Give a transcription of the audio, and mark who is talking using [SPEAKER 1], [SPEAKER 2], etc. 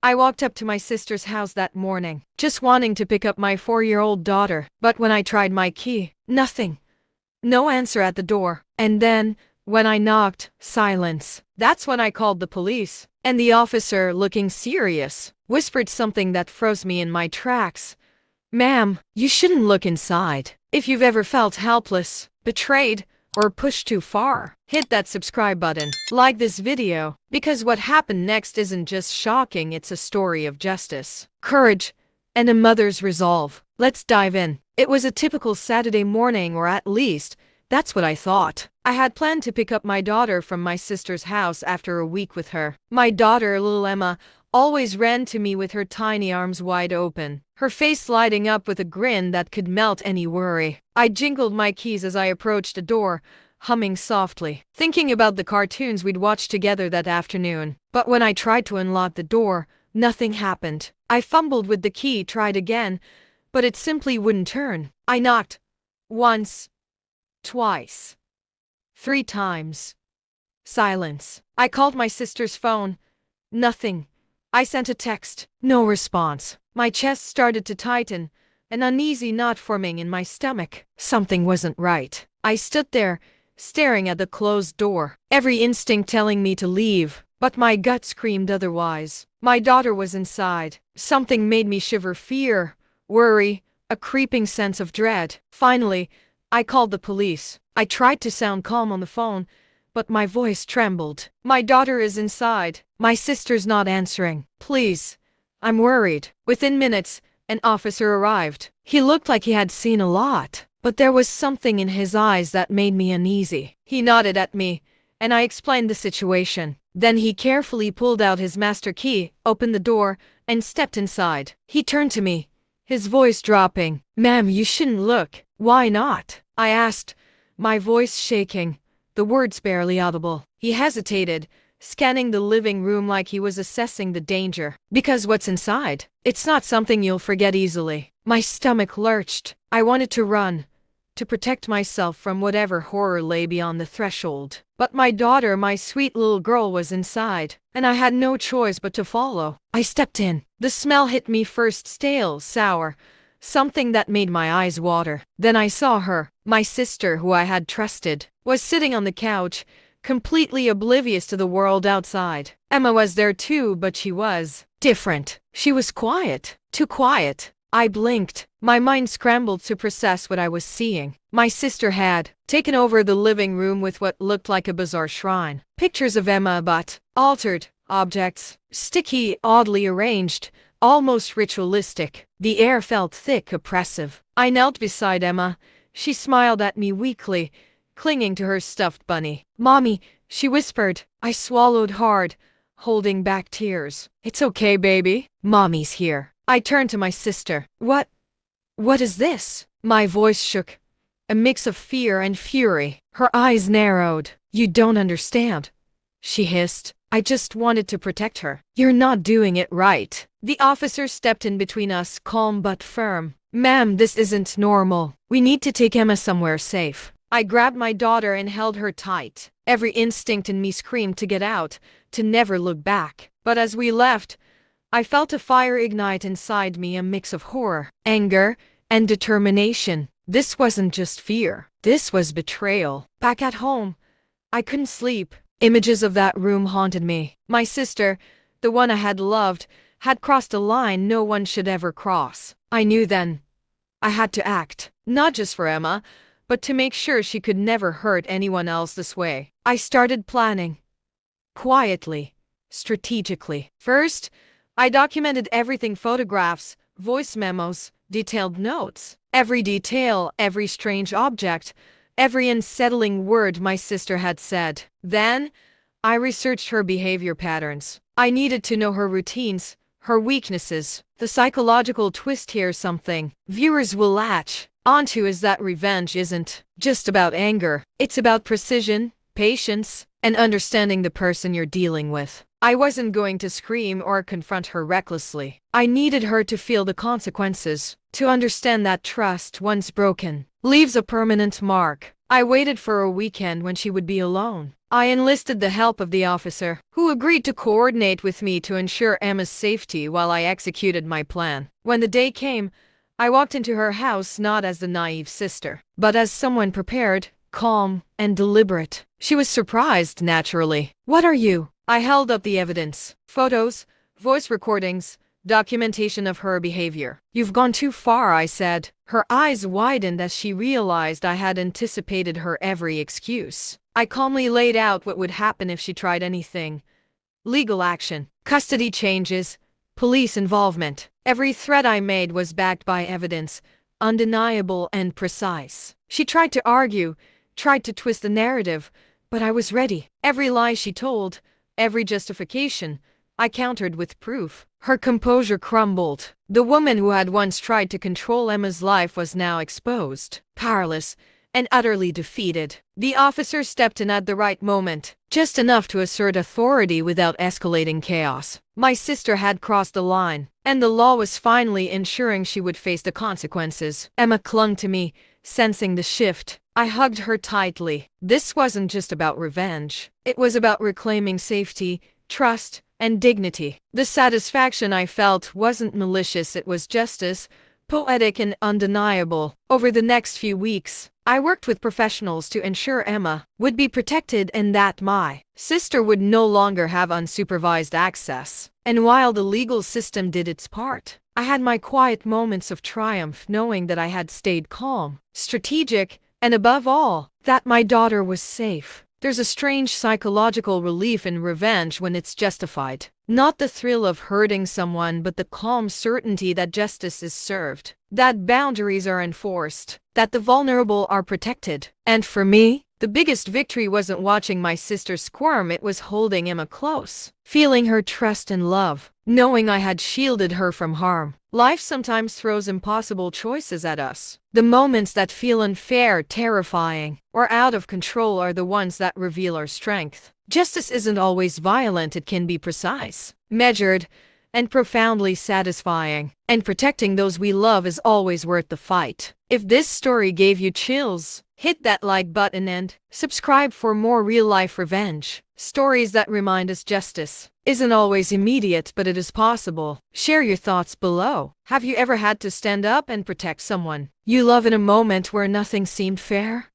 [SPEAKER 1] I walked up to my sister's house that morning, just wanting to pick up my 4-year-old daughter, but when I tried my key, nothing. No answer at the door. And then, when I knocked, silence. That's when I called the police. And the officer, looking serious, whispered something that froze me in my tracks. "Ma'am, you shouldn't look inside. If you've ever felt helpless, betrayed, or pushed too far, hit that subscribe button. Like this video, because what happened next isn't just shocking, it's a story of justice, courage, and a mother's resolve. Let's dive in. It was a typical Saturday morning, or at least, that's what I thought. I had planned to pick up my daughter from my sister's house after a week with her. My daughter, little Emma, always ran to me with her tiny arms wide open, her face lighting up with a grin that could melt any worry. I jingled my keys as I approached the door, humming softly, thinking about the cartoons we'd watched together that afternoon. But when I tried to unlock the door, nothing happened. I fumbled with the key, tried again, but it simply wouldn't turn. I knocked. Once. Twice. 3 times. Silence. I called my sister's phone. Nothing. I sent a text. No response. My chest started to tighten, an uneasy knot forming in my stomach. Something wasn't right. I stood there, staring at the closed door, every instinct telling me to leave, but my gut screamed otherwise. My daughter was inside. Something made me shiver: fear, worry, a creeping sense of dread. Finally, I called the police. I tried to sound calm on the phone, but my voice trembled. "My daughter is inside. My sister's not answering. Please. I'm worried." Within minutes, an officer arrived. He looked like he had seen a lot, but there was something in his eyes that made me uneasy. He nodded at me, and I explained the situation. Then he carefully pulled out his master key, opened the door, and stepped inside. He turned to me, his voice dropping. "Ma'am, you shouldn't look." "Why not?" I asked, my voice shaking, the words barely audible. He hesitated, scanning the living room like he was assessing the danger. "Because what's inside? It's not something you'll forget easily." My stomach lurched. I wanted to run, to protect myself from whatever horror lay beyond the threshold. But my daughter, my sweet little girl, was inside, and I had no choice but to follow. I stepped in. The smell hit me first, stale, sour, something that made my eyes water. Then I saw her. My sister, who I had trusted, was sitting on the couch, completely oblivious to the world outside. Emma was there too, but she was different. She was quiet. Too quiet. I blinked. My mind scrambled to process what I was seeing. My sister had taken over the living room with what looked like a bizarre shrine. Pictures of Emma, but altered. Objects. Sticky, oddly arranged. Almost ritualistic. The air felt thick, oppressive. I knelt beside Emma. She smiled at me weakly, clinging to her stuffed bunny. "Mommy," she whispered. I swallowed hard, holding back tears. "It's okay, baby. Mommy's here." I turned to my sister. What is this?" My voice shook, a mix of fear and fury. Her eyes narrowed. "You don't understand," she hissed. "I just wanted to protect her." "You're not doing it right." The officer stepped in between us, calm but firm. "Ma'am, this isn't normal. We need to take Emma somewhere safe." I grabbed my daughter and held her tight. Every instinct in me screamed to get out, to never look back. But as we left, I felt a fire ignite inside me, a mix of horror, anger, and determination. This wasn't just fear. This was betrayal. Back at home, I couldn't sleep. Images of that room haunted me. My sister, the one I had loved, had crossed a line no one should ever cross. I knew then I had to act, not just for Emma, but to make sure she could never hurt anyone else this way. I started planning. Quietly, strategically. First, I documented everything: photographs, voice memos, detailed notes. Every detail, every strange object, every unsettling word my sister had said. Then, I researched her behavior patterns. I needed to know her routines, her weaknesses. The psychological twist here, something viewers will latch onto, is that revenge isn't just about anger. It's about precision, patience, and understanding the person you're dealing with. I wasn't going to scream or confront her recklessly. I needed her to feel the consequences, to understand that trust, once broken, leaves a permanent mark. I waited for a weekend when she would be alone. I enlisted the help of the officer, who agreed to coordinate with me to ensure Emma's safety while I executed my plan. When the day came, I walked into her house not as the naive sister, but as someone prepared, calm, and deliberate. She was surprised, naturally. "What are you?" I held up the evidence. Photos, voice recordings, documentation of her behavior. "You've gone too far," I said. Her eyes widened as she realized I had anticipated her every excuse. I calmly laid out what would happen if she tried anything. Legal action, custody changes, police involvement. Every threat I made was backed by evidence, undeniable and precise. She tried to argue, tried to twist the narrative, but I was ready. Every lie she told, every justification, I countered with proof. Her composure crumbled. The woman who had once tried to control Emma's life was now exposed, powerless, and utterly defeated. The officer stepped in at the right moment, just enough to assert authority without escalating chaos. My sister had crossed the line, and the law was finally ensuring she would face the consequences. Emma clung to me, sensing the shift. I hugged her tightly. This wasn't just about revenge. It was about reclaiming safety, trust, and dignity. The satisfaction I felt wasn't malicious, it was justice, poetic and undeniable. Over the next few weeks, I worked with professionals to ensure Emma would be protected and that my sister would no longer have unsupervised access. And while the legal system did its part, I had my quiet moments of triumph knowing that I had stayed calm, strategic, and above all, that my daughter was safe. There's a strange psychological relief in revenge when it's justified. Not the thrill of hurting someone, but the calm certainty that justice is served, that boundaries are enforced, that the vulnerable are protected. And for me, the biggest victory wasn't watching my sister squirm, it was holding Emma close, feeling her trust and love, knowing I had shielded her from harm. Life sometimes throws impossible choices at us. The moments that feel unfair, terrifying, or out of control are the ones that reveal our strength. Justice isn't always violent, it can be precise, measured, and profoundly satisfying. And protecting those we love is always worth the fight. If this story gave you chills, hit that like button and subscribe for more real-life revenge stories that remind us justice isn't always immediate, but it is possible. Share your thoughts below. Have you ever had to stand up and protect someone you love in a moment where nothing seemed fair?